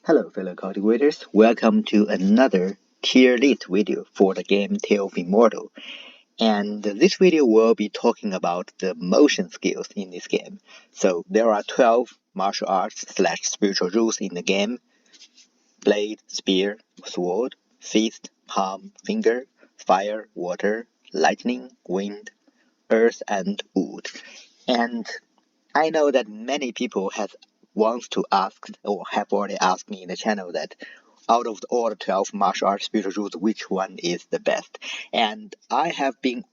Hello fellow cultivators, welcome to another tier list video for the game Tale of Immortal. And this video will be talking about the motion skills in this game. So there are 12 martial arts / spiritual rules in the game. Blade, spear, sword, fist, palm, finger, fire, water, lightning, wind, earth, and wood. And I know that many people wants to ask or have already asked me in the channel that out of all the 12 martial arts spiritual rules, which one is the best? And I have been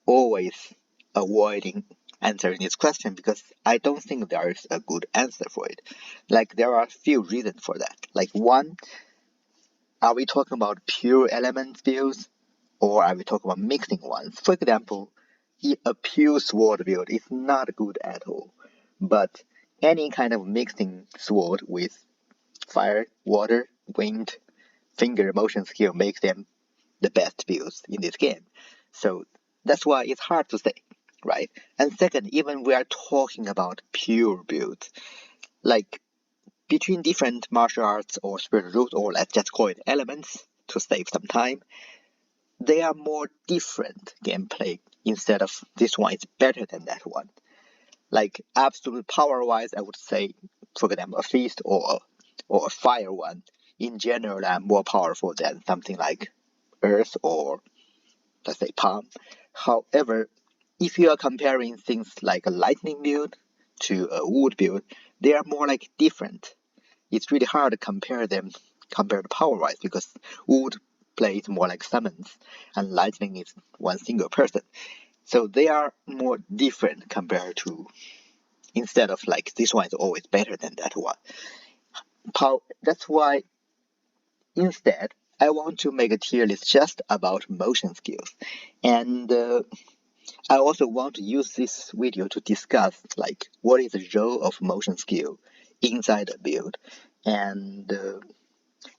always avoiding answering this question because I don't think there is a good answer for it. Like, there are a few reasons for that. Like, one, are we talking about pure element builds or are we talking about mixing ones? For example, a pure sword build is not good at all, but any kind of mixing sword with fire, water, wind, finger motion skill makes them the best builds in this game. So that's why it's hard to say, right? And second, even we are talking about pure builds, like between different martial arts or spiritual rules, or let's just call it elements to save some time, they are more different gameplay instead of this one is better than that one. Like absolute power wise, I would say, for example, a fist or a fire one in general are more powerful than something like earth or let's say palm. However, if you are comparing things like a lightning build to a wood build, they are more like different. It's really hard to compare them compared to power wise because wood plays more like summons and lightning is one single person. So they are more different compared to, instead of like this one is always better than that one. That's why instead I want to make a tier list just about motion skills. And I also want to use this video to discuss like what is the role of motion skill inside a build. And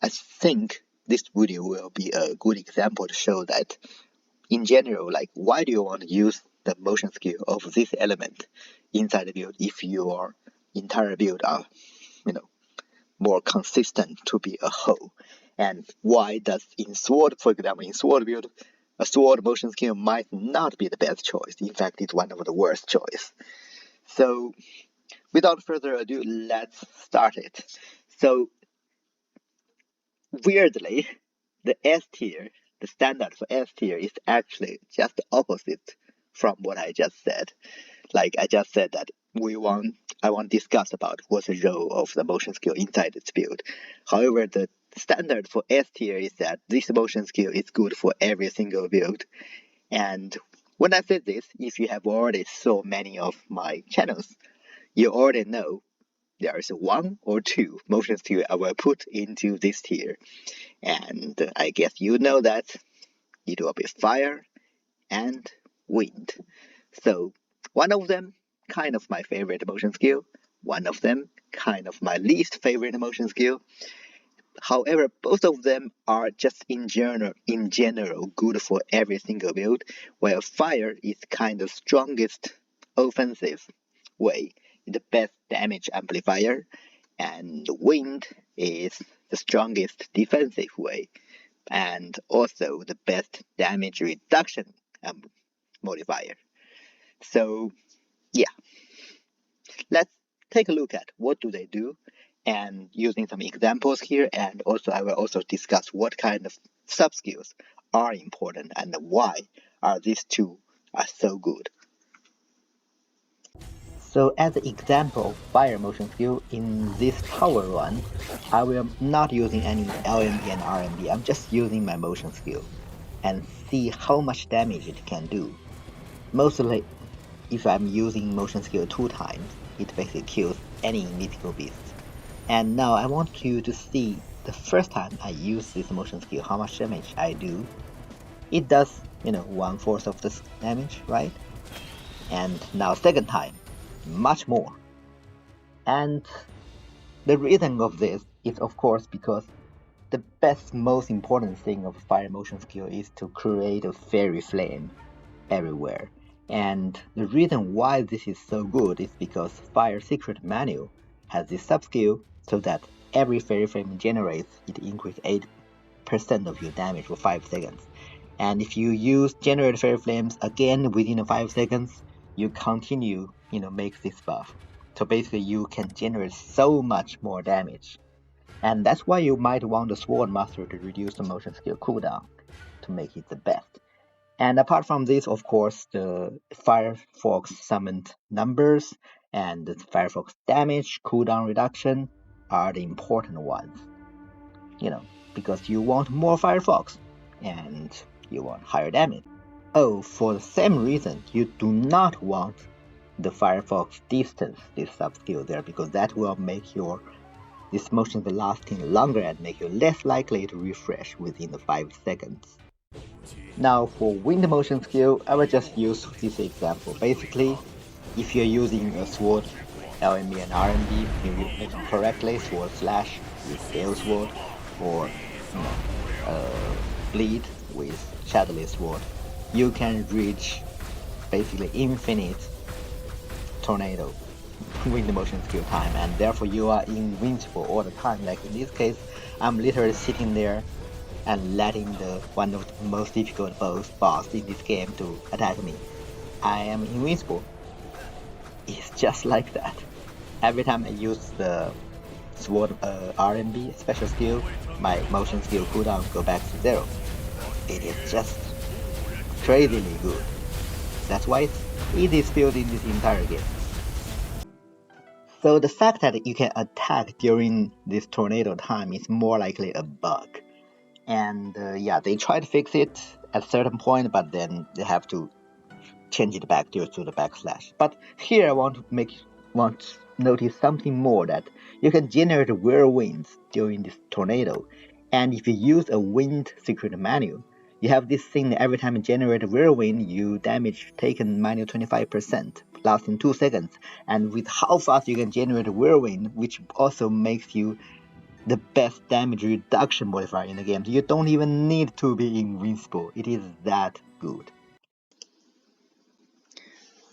I think this video will be a good example to show that in general, like why do you want to use the motion skill of this element inside the build if your entire build are, more consistent to be a whole? And why does in sword, for example, in sword build, a sword motion skill might not be the best choice. In fact, it's one of the worst choice. So without further ado, let's start it. So weirdly, the S tier, the standard for S tier is actually just the opposite from what I just said. Like I just said that I want to discuss about what's the role of the motion skill inside this build. However, the standard for S tier is that this motion skill is good for every single build. And when I say this, if you have already saw many of my channels, you already know there is one or two motion skill I will put into this tier. And I guess you know that it will be fire and wind. So one of them kind of my favorite motion skill, one of them kind of my least favorite motion skill. However, both of them are just in general good for every single build, while fire is kind of strongest offensive way, the best damage amplifier, and wind is the strongest defensive way, and also the best damage reduction modifier. So yeah, let's take a look at what do they do and using some examples here, and also I will also discuss what kind of sub skills are important and why are these two are so good. So as an example, fire motion skill in this tower one, I will not using any LMB and RMB, I'm just using my motion skill and see how much damage it can do. Mostly if I'm using motion skill 2 times, it basically kills any mythical beast. And now I want you to see the first time I use this motion skill, how much damage I do. It does, 1/4 of this damage, right? And now second time, much more. And the reason of this is of course because the most important thing of fire motion skill is to create a fairy flame everywhere. And the reason why this is so good is because Fire Secret Manual has this sub-skill so that every fairy flame generates, it increases 8% of your damage for 5 seconds. And if you use generate fairy flames again within 5 seconds, you continue, make this buff. So basically you can generate so much more damage. And that's why you might want the Sword Master to reduce the motion skill cooldown to make it the best. And apart from this, of course, the Firefox summoned numbers and the Firefox damage cooldown reduction are the important ones. Because you want more Firefox and you want higher damage. Oh, for the same reason, you do not want the Firefox distance, this sub-skill there, because that will make this motion lasting longer and make you less likely to refresh within the 5 seconds. Now for wind motion skill, I will just use this example. Basically, if you're using a sword, LMB and RMB, you make it correctly, sword slash with Gale Sword, or bleed with Shadowless Sword, you can reach basically infinite tornado wind motion skill time, and therefore you are invincible all the time. Like in this case, I'm literally sitting there and letting one of the most difficult boss in this game to attack me. I am invincible. It's just like that. Every time I use the sword RMB special skill, my motion skill cooldown go back to 0. It is just crazily good. That's why it's easiest build in this entire game. So the fact that you can attack during this tornado time is more likely a bug. And they try to fix it at a certain point, but then they have to change it back due to the backslash. But here I want to notice something more, that you can generate whirlwinds during this tornado. And if you use a wind secret menu, you have this thing that every time you generate a whirlwind, you damage taken minus 25%, lasting 2 seconds. And with how fast you can generate a whirlwind, which also makes you the best damage reduction modifier in the game. You don't even need to be invincible. It is that good.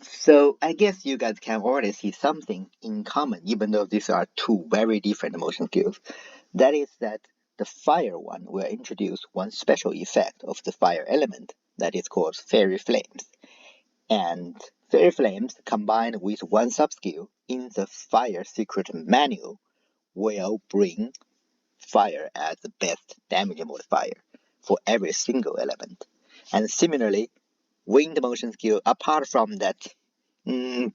So I guess you guys can already see something in common, even though these are two very different motion skills. That is that the fire one will introduce one special effect of the fire element that is called Fairy Flames. And Fairy Flames combined with one sub-skill in the fire secret menu will bring fire as the best damage modifier for every single element. And similarly, wind motion skill, apart from that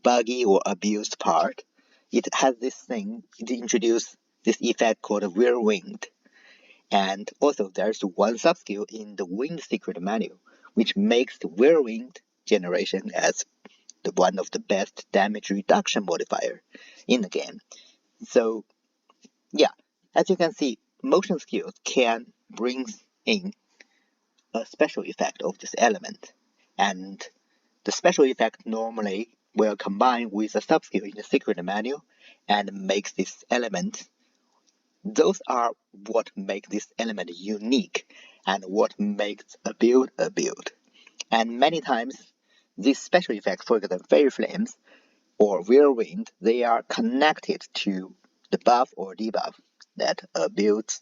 buggy or abused part, it has this thing, it introduced this effect called whirlwind. And also there's one sub-skill in the wind secret menu, which makes the whirlwind generation as one of the best damage reduction modifier in the game. So yeah, as you can see, motion skills can bring in a special effect of this element, and the special effect normally will combine with a sub-skill in the secret menu and makes this element. Those are what make this element unique and what makes a build a build. And many times, these special effects, for example, Fairy Flames or Whirlwind, they are connected to the buff or debuff that a build's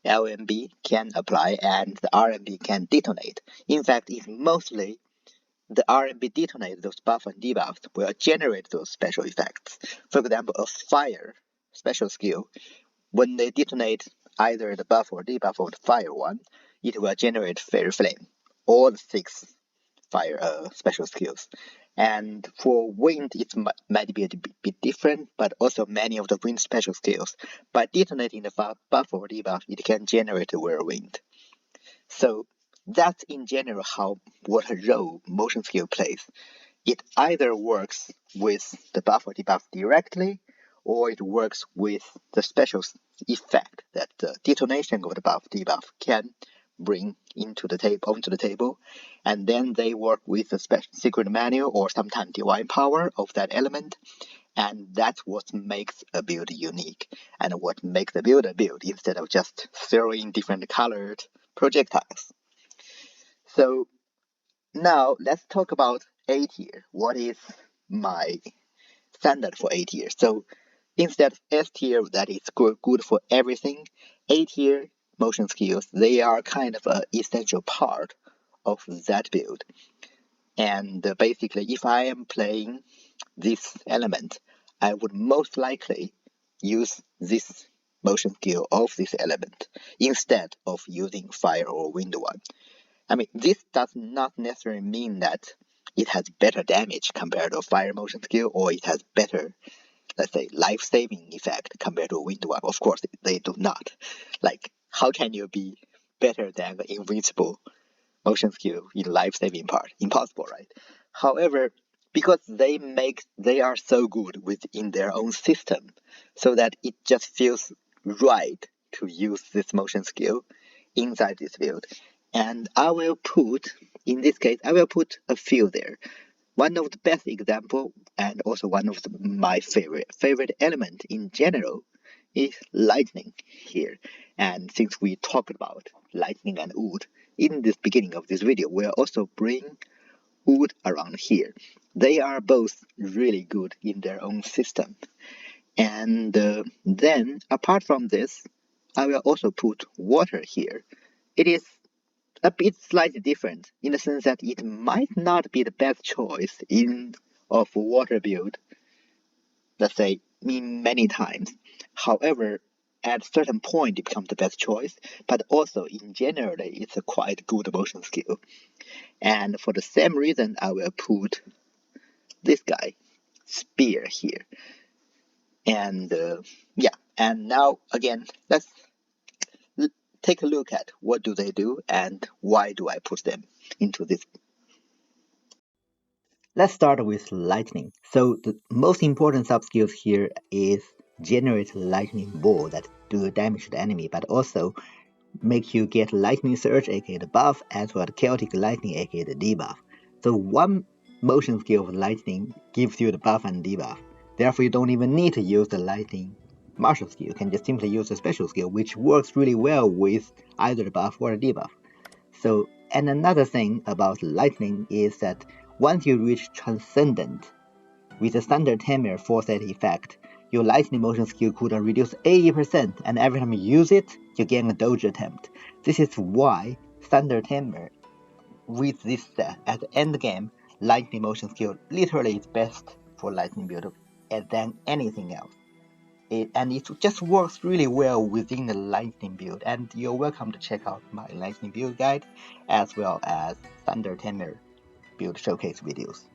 LMB can apply and the RMB can detonate. In fact, it's mostly the RMB detonate those buff and debuffs will generate those special effects. For example, a fire special skill, when they detonate either the buff or debuff of the fire one, it will generate Fairy Flame, all the 6 fire special skills. And for wind, it might be a bit different, but also many of the wind special skills, by detonating the buff or debuff, it can generate a whirlwind. So that's in general what a role motion skill plays. It either works with the buff or debuff directly, or it works with the special effect that the detonation of the buff debuff can bring onto the table, and then they work with the special secret menu or sometimes divine power of that element, and that's what makes a build unique and what makes the build a build instead of just throwing different colored projectiles. So now let's talk about A tier. What is my standard for A tier? So Instead of S tier that is good for everything, A tier motion skills, they are kind of an essential part of that build. And basically, if I am playing this element, I would most likely use this motion skill of this element instead of using fire or wind one. I mean, this does not necessarily mean that it has better damage compared to fire motion skill, or it has better, let's say, life-saving effect compared to wind one. Of course, they do not. Like, how can you be better than the invincible motion skill in life-saving part? Impossible, right? However, because they are so good within their own system, so that it just feels right to use this motion skill inside this build. And in this case, I will put a few there. One of the best example, and also one of my favorite element in general, is lightning here. And since we talked about lightning and wood in this beginning of this video, we'll also bring wood around here. They are both really good in their own system. And then, apart from this, I will also put water here. It is a bit slightly different in the sense that it might not be the best choice of water build, let's say, many times. However, at a certain point it becomes the best choice, but also in generally it's a quite good motion skill. And for the same reason, I will put this guy, spear, here. And yeah, and now again, let's take a look at what do they do and why do I put them into this. Let's start with lightning. So the most important sub-skills here is generate lightning ball that do damage to the enemy, but also make you get lightning surge, aka the buff, as well as chaotic lightning, aka the debuff. So one motion skill of lightning gives you the buff and debuff. Therefore, you don't even need to use the lightning martial skill. You can just simply use the special skill, which works really well with either the buff or the debuff. So, and another thing about lightning is that once you reach Transcendent, with the standard timer foresight effect, your lightning motion skill cooldown reduces 80%, and every time you use it, you gain a dodge attempt. This is why standard timer, with this set at the end game, lightning motion skill literally is best for lightning build than anything else. And it just works really well within the lightning build, and you're welcome to check out my lightning build guide as well as thunder timer build showcase videos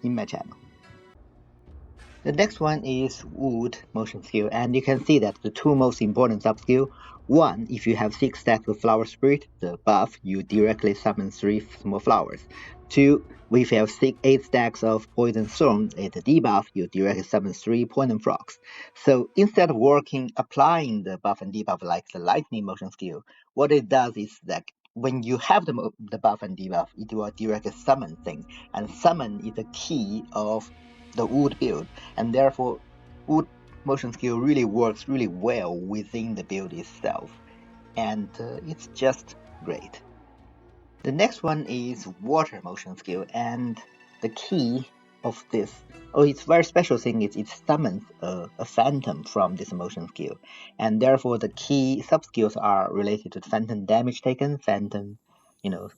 in my channel. The next one is wood motion skill, and you can see that the two most important sub skill. One, if you have 6 stacks of flower spirit, the buff, you directly summon 3 small flowers. Two, if you have 8 stacks of poison thorn, it's a debuff, you directly summon 3 poison frogs. So instead of applying the buff and debuff like the lightning motion skill, what it does is that when you have the buff and debuff, it will directly summon thing, and summon is the key of the wood build, and therefore wood motion skill really works really well within the build itself, and it's just great. The next one is water motion skill, and the key of this, its very special thing is it summons a phantom from this motion skill, and therefore the key sub skills are related to phantom damage taken, phantom,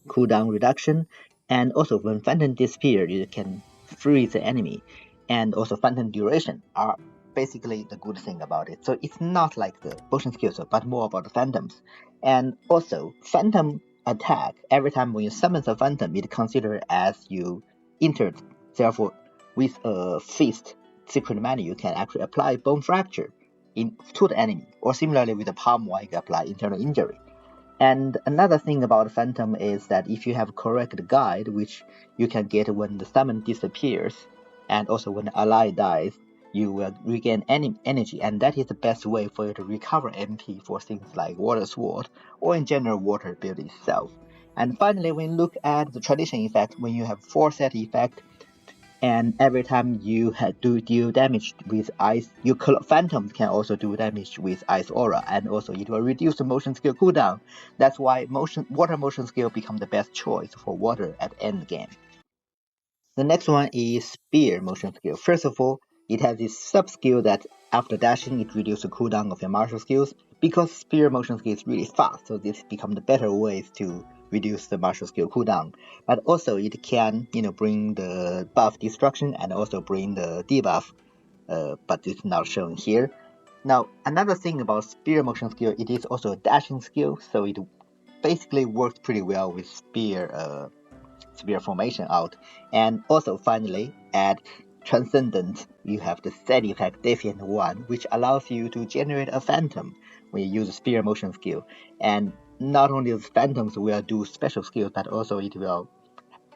cooldown reduction, and also when phantom disappears, you can freeze the enemy, and also phantom duration are basically the good thing about it. So it's not like the motion skills, but more about the phantoms. And also phantom attack, every time when you summon a phantom, it considered as you entered. Therefore, with a fist secret menu, you can actually apply bone fracture to the enemy, or similarly with the palm one, you can apply internal injury. And another thing about phantom is that if you have correct guide, which you can get when the summon disappears, and also when the ally dies, you will regain any energy, and that is the best way for you to recover MP for things like water sword or in general water build itself. And finally, when you look at the tradition effect, when you have foresight effect, and every time you do damage with ice, your phantoms can also do damage with ice aura, and also it will reduce the motion skill cooldown. That's why water motion skill become the best choice for water at end game. The next one is spear motion skill. First of all, It has this sub-skill that after dashing, it reduces the cooldown of your martial skills. Because spear motion skill is really fast, so this becomes the better ways to reduce the martial skill cooldown. But also it can, bring the buff destruction and also bring the debuff, but it's not shown here. Now, another thing about spear motion skill, it is also a dashing skill, so it basically works pretty well with spear formation out. And also finally, at Transcendent, you have the set effect Defiant 1, which allows you to generate a phantom when you use a spear motion skill. And not only the phantoms will do special skills, but also it will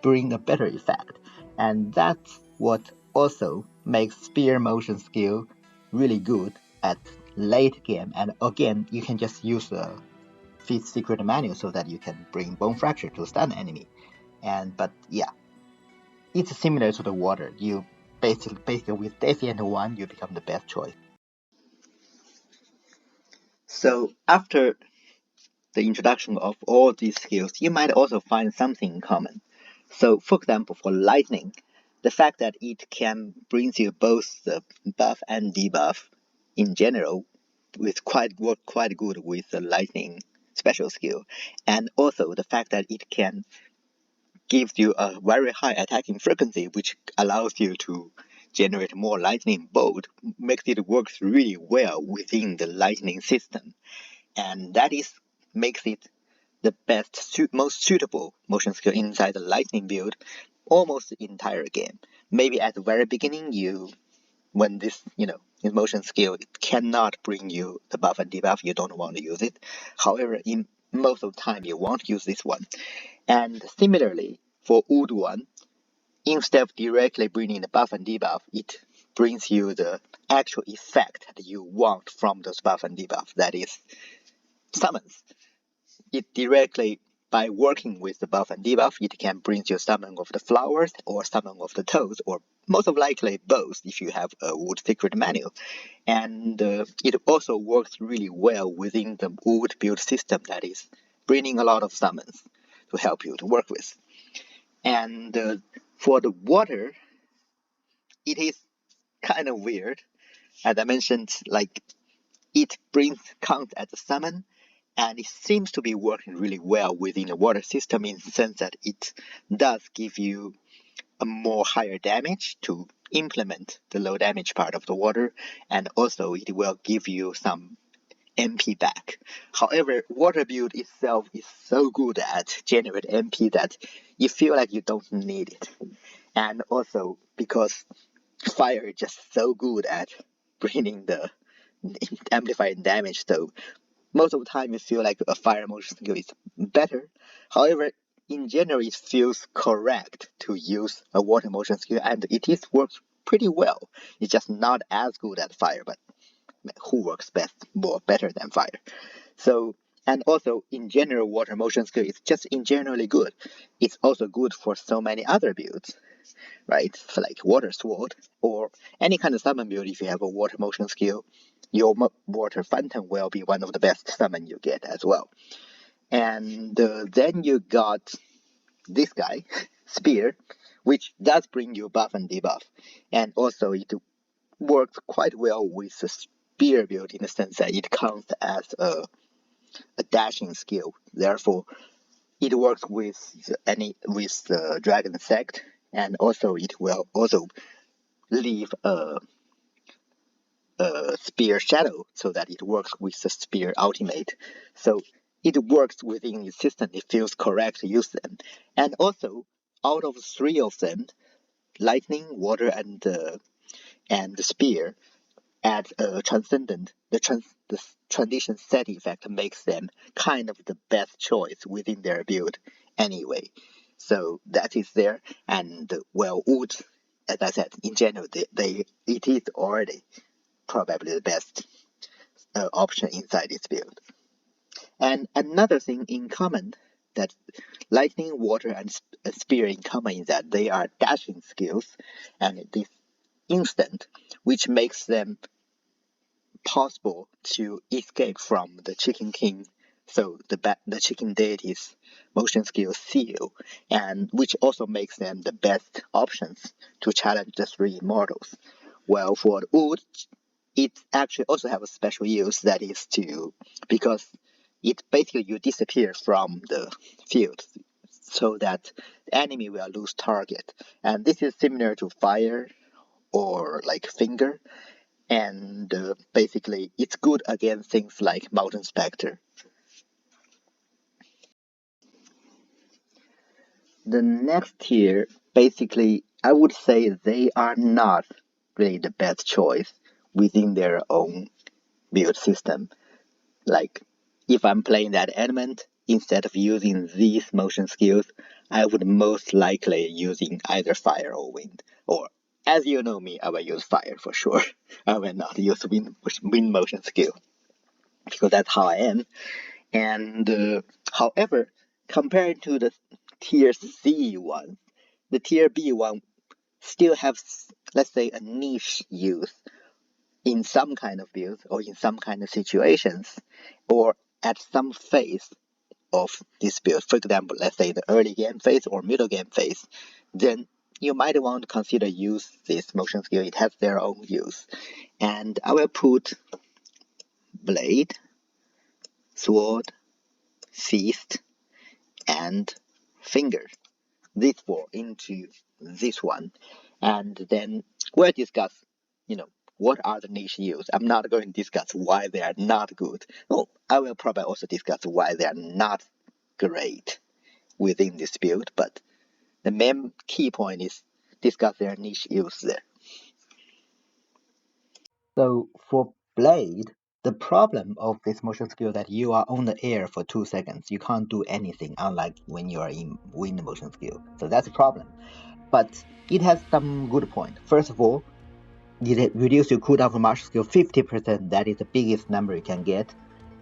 bring a better effect. And that's what also makes spear motion skill really good at late game. And again, you can just use the Feat secret menu so that you can bring bone fracture to stun enemy. But yeah, it's similar to the water. You basically with Defiant 1, you become the best choice. So after the introduction of all these skills, you might also find something in common. So for example, for lightning, the fact that it can bring you both the buff and debuff in general with work quite good with the lightning special skill, and also the fact that it can gives you a very high attacking frequency, which allows you to generate more lightning bolt, makes it work really well within the lightning system. And that is makes it the most suitable motion skill inside the lightning build almost the entire game. Maybe at the very beginning, when this, motion skill, it cannot bring you the buff and debuff, you don't want to use it. However, in most of the time, you want to use this one. And similarly, for Wood 1, instead of directly bringing the buff and debuff, it brings you the actual effect that you want from those buff and debuff, that is, summons. It directly, by working with the buff and debuff, it can bring you summon of the flowers or summon of the toads, or most likely both if you have a wood secret menu. And it also works really well within the wood build system, that is bringing a lot of summons to help you to work with. And for the water, it is kind of weird. As I mentioned, like it brings count as a summon, and it seems to be working really well within the water system in the sense that it does give you a more higher damage to implement the low damage part of the water, and also it will give you some MP back. However, water build itself is so good at generate MP that you feel like you don't need it. And also because fire is just so good at bringing the amplifying damage, so most of the time you feel like a fire motion skill is better. However, in general, it feels correct to use a water motion skill, and it is works pretty well. It's just not as good as fire, but who works better than fire? So, and also in general, water motion skill is just in generally good. It's also good for so many other builds, right? For like water sword or any kind of summon build. If you have a water motion skill, your water phantom will be one of the best summon you get as well. And then you got this guy, Spear, which does bring you buff and debuff, and also it works quite well with the Spear build in the sense that it counts as a dashing skill. Therefore, it works with the dragon sect, and also it will also leave a spear shadow so that it works with the spear ultimate. So it works within the system. It feels correct to use them. And also, out of three of them, lightning, water, and the spear, at transcendent, the transition set effect makes them kind of the best choice within their build anyway. So that is there. And well, wood, as I said, in general, it is already probably the best option inside this build. And another thing in common that lightning, water, and spear in common is that they are dashing skills, and this instant, which makes them possible to escape from the Chicken King, so the Chicken Deity's motion skill seal, and which also makes them the best options to challenge the three immortals. Well, for the wood, it actually also have a special use, that is because it basically you disappear from the field so that the enemy will lose target. And this is similar to fire or like finger, and basically it's good against things like Mountain Spectre. The next tier, basically, I would say they are not really the best choice within their own build system. Like, if I'm playing that element, instead of using these motion skills, I would most likely using either fire or wind. Or, as you know me, I will use fire for sure. I will not use wind motion skill, because that's how I am. And however, compared to the tier C one, the tier B one still have, let's say, a niche use in some kind of build or in some kind of situations or at some phase of this build. For example, let's say the early game phase or middle game phase, then you might want to consider use this motion skill. It has their own use. And I will put blade, sword, fist, and finger, these four into this one, and then we'll discuss, what are the niche use. I'm not going to discuss why they are not good. Oh, I will probably also discuss why they are not great within this build, but the main key point is discuss their niche use there. So for blade, the problem of this motion skill that you are on the air for 2 seconds. You can't do anything, unlike when you are in wind motion skill. So that's a problem. But it has some good point. First of all, it reduces your cooldown for martial skill 50%. That is the biggest number you can get.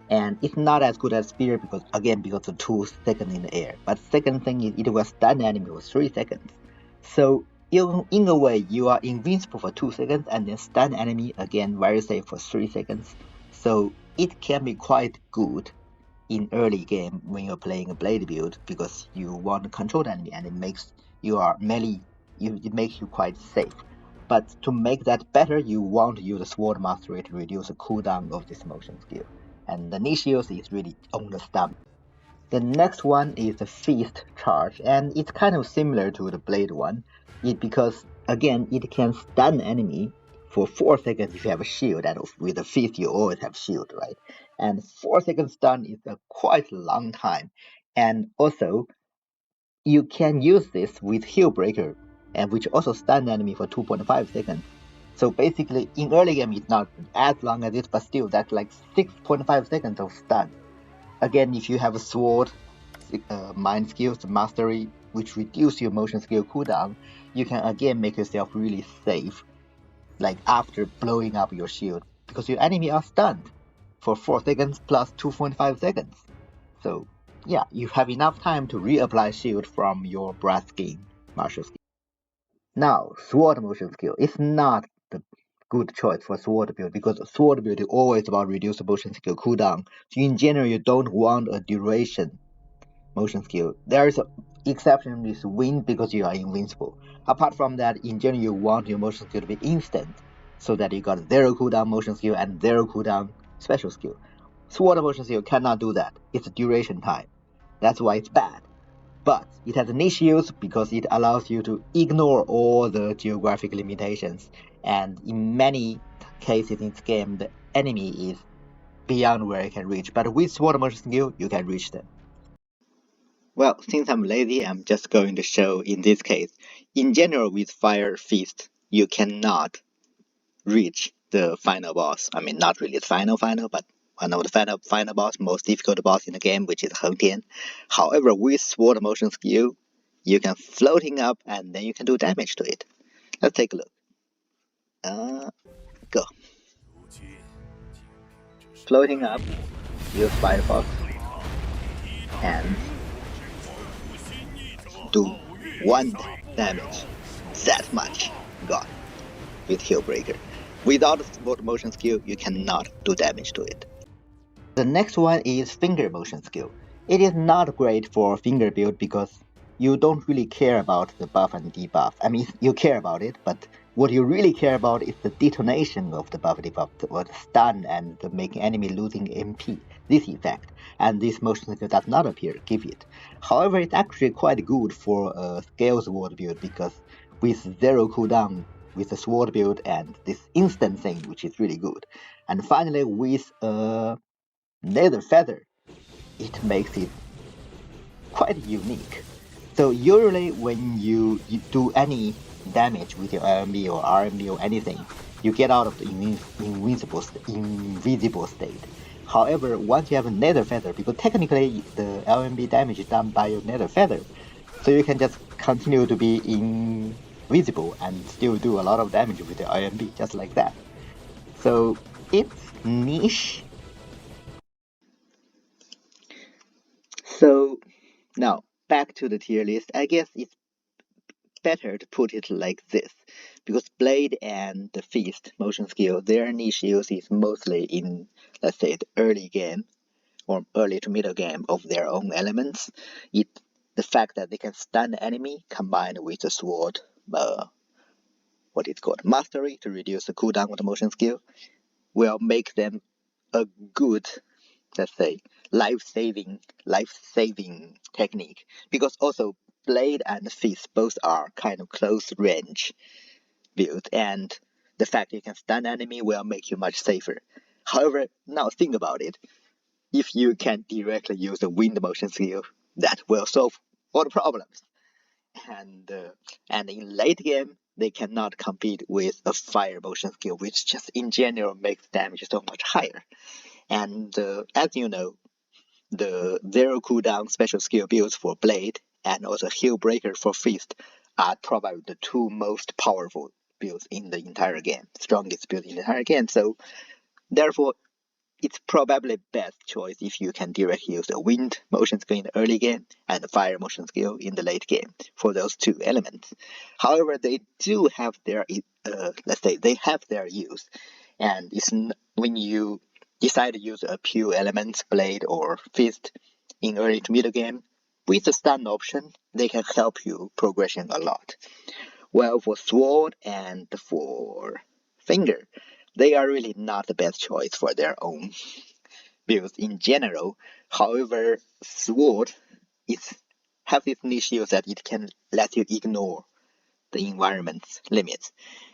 And it's not as good as spear because of 2 seconds in the air. But second thing is it will stun enemy for 3 seconds. So in a way, you are invincible for 2 seconds and then stun enemy again very safe for 3 seconds. So it can be quite good in early game when you're playing a blade build because you want to control the enemy and it makes it makes you quite safe. But to make that better, you want to use a sword mastery to reduce the cooldown of this motion skill. And the niche use is really on the stamina. The next one is the feast charge, and it's kind of similar to the blade one, because again it can stun enemy for 4 seconds if you have a shield, and with a feast you always have shield, right? And 4 seconds stun is a quite long time, and also you can use this with heal breaker, and which also stun enemy for 2.5 seconds. So basically, in early game it's not as long as this, but still that's like 6.5 seconds of stun. Again, if you have a sword, mind skills, mastery, which reduce your motion skill cooldown, you can again make yourself really safe, like after blowing up your shield, because your enemy are stunned for 4 seconds plus 2.5 seconds. So yeah, you have enough time to reapply shield from your brass skin martial skill. Now, sword motion skill is not the good choice for sword build because sword build is always about reduce motion skill cooldown. So in general, you don't want a duration motion skill. There is an exception with wind because you are invincible. Apart from that, in general, you want your motion skill to be instant so that you got 0 cooldown motion skill and 0 cooldown special skill. Sword motion skill cannot do that. It's a duration time. That's why it's bad. But it has a niche use because it allows you to ignore all the geographic limitations. And in many cases in this game, the enemy is beyond where you can reach. But with sword motion skill, you can reach them. Well, since I'm lazy, I'm just going to show in this case. In general, with Fire Fist, you cannot reach the final boss. I mean, not really the final, but one of the final boss, most difficult boss in the game, which is Heng Tian. However, with Sword motion skill, you can floating up and then you can do damage to it. Let's take a look. Go. Floating up, use Firefox, and do 1 damage. That much. Gone. With Heal Breaker. Without Sword motion skill, you cannot do damage to it. The next one is finger motion skill. It is not great for finger build because you don't really care about the buff and debuff. I mean, you care about it, but What you really care about is the detonation of the buff debuff, or the stun and the making enemy losing MP. This effect, and this motion skill does not appear give it. However, it's actually quite good for a scale sword build because with zero cooldown with the sword build and this instant thing, which is really good. And finally, with a nether feather, it makes it quite unique. So usually when you do any damage with your LMB or RMB or anything, you get out of the invisible state. However, once you have a nether feather, because technically the LMB damage is done by your nether feather, so you can just continue to be invisible and still do a lot of damage with the LMB, just like that. So it's niche. So now back to the tier list. I guess it's better to put it like this, because Blade and the Feast motion skill, their niche use is mostly in, let's say, the early game or early to middle game of their own elements. The fact that they can stun the enemy combined with the sword, what it's called, mastery, to reduce the cooldown of the motion skill, will make them a good, let's say, life saving technique. Because also Blade and Fist both are kind of close range build, and the fact you can stun enemy will make you much safer. However, now think about it. If you can directly use the wind motion skill, that will solve all the problems. And and in late game, they cannot compete with a fire motion skill, which just in general makes damage so much higher. And as you know, the zero cooldown special skill builds for Blade and also Heal Breaker for Fist are probably the two most powerful builds in the entire game, strongest build in the entire game. So therefore, it's probably best choice if you can directly use a wind motion skill in the early game and a fire motion skill in the late game for those two elements. However, they do have their, let's say, they have their use, and it's when you decide to use a pure elements, blade or fist in early to middle game, with the stun option, they can help you progression a lot. Well, for sword and for finger, they are really not the best choice for their own builds in general. However, sword is have this niche use that it can let you ignore the environment's limits,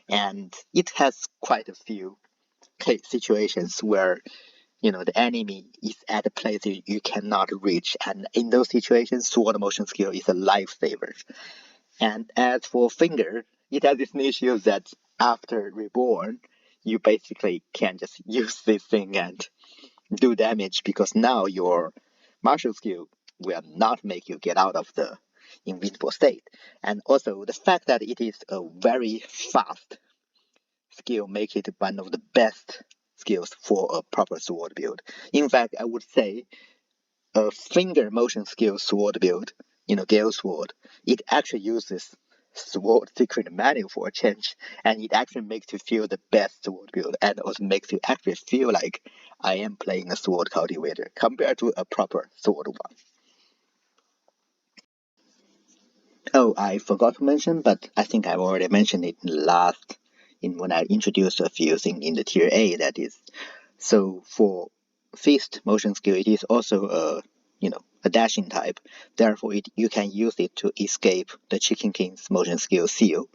and it has quite a few situations where the enemy is at a place you cannot reach, and in those situations, sword motion skill is a lifesaver. And as for finger, it has this niche use that after reborn, you basically can just use this thing and do damage, because now your martial skill will not make you get out of the invisible state. And also the fact that it is a very fast skill make it one of the best skills for a proper sword build. In fact, I would say a finger motion skill sword build, Gale Sword, it actually uses sword secret manual for a change, and it actually makes you feel the best sword build, and also makes you actually feel like I am playing a sword cultivator compared to a proper sword one. Oh, I forgot to mention, but I think I've already mentioned it in when I introduced a few things in the tier A. That is, so for fist motion skill, it is also a dashing type. Therefore, you can use it to escape the Chicken King's motion skill seal.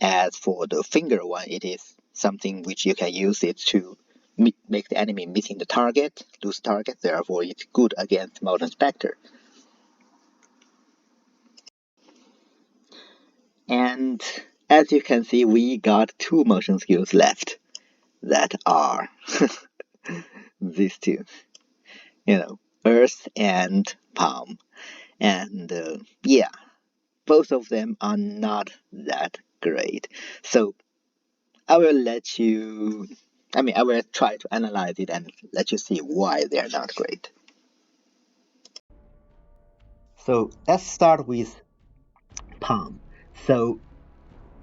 As for the finger one, it is something which you can use it to make the enemy missing the target, lose target. Therefore, it's good against Molten Spectre. And as you can see, we got two motion skills left that are these two, Earth and Palm. And yeah, both of them are not that great. So I will I will try to analyze it and let you see why they're not great. So let's start with Palm. So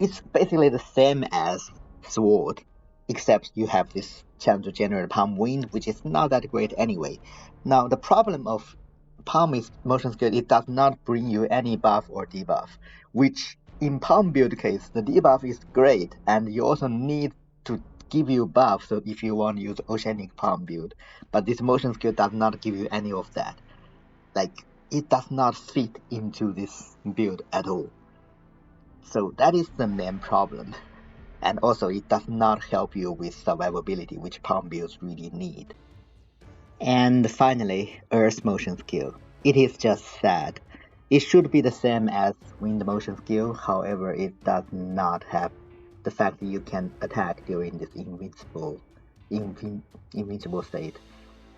it's basically the same as Sword, except you have this chance to generate Palm Wind, which is not that great anyway. Now, the problem of Palm is motion skill, it does not bring you any buff or debuff, which in palm build case, the debuff is great, and you also need to give you buff. So if you want to use oceanic palm build, but this motion skill does not give you any of that. Like it does not fit into this build at all. So that is the main problem. And also it does not help you with survivability, which palm builds really need. And finally, Earth motion skill. It is just sad. It should be the same as wind motion skill, however, it does not have the fact that you can attack during this invincible state.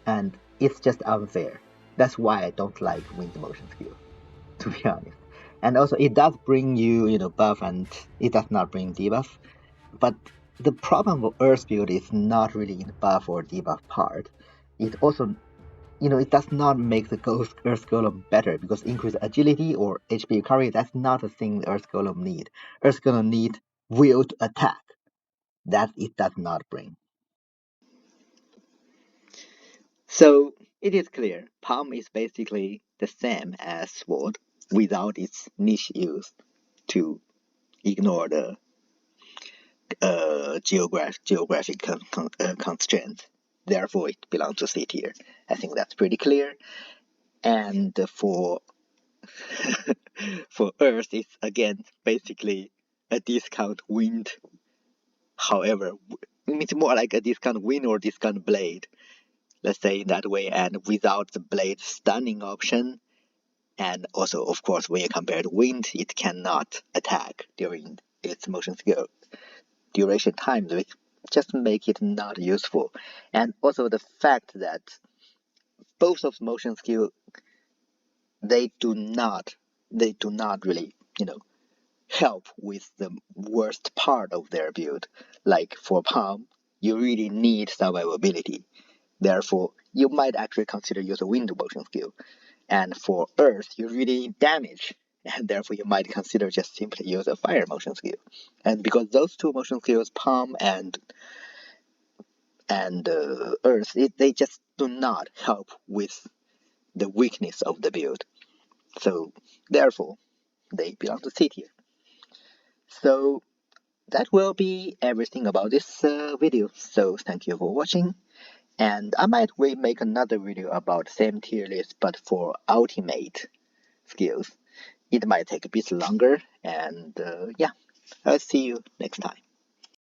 And it's just unfair. That's why I don't like wind motion skill, to be honest. And also it does bring you buff, and it does not bring debuff. But the problem with Earth build is not really in the buff or debuff part. It also it does not make the Earth Golem better, because increased agility or HP recovery, that's not a thing the Earth Golem need. Earth Golem need will to attack. That it does not bring. So it is clear, Palm is basically the same as Sword without its niche use to ignore the geographic constraints. Therefore, it belongs to C tier. I think that's pretty clear. And for for Earth, it's again basically a discount wind. However, it's more like a discount wind or discount blade. Let's say in that way, and without the blade stunning option. And also, of course, when you compare to wind, it cannot attack during its motion skill duration time, which just make it not useful. And also the fact that both of motion skill, they do not really help with the worst part of their build. Like for Palm, you really need survivability. Therefore, you might actually consider use a wind motion skill. And for Earth, you really need damage. And therefore, you might consider just simply use a fire motion skill. And because those two motion skills, Palm and Earth, they just do not help with the weakness of the build. So therefore, they belong to C tier. So that will be everything about this video. So thank you for watching. And I might make another video about same tier list but for ultimate skills. It might take a bit longer, and yeah, I'll see you next time.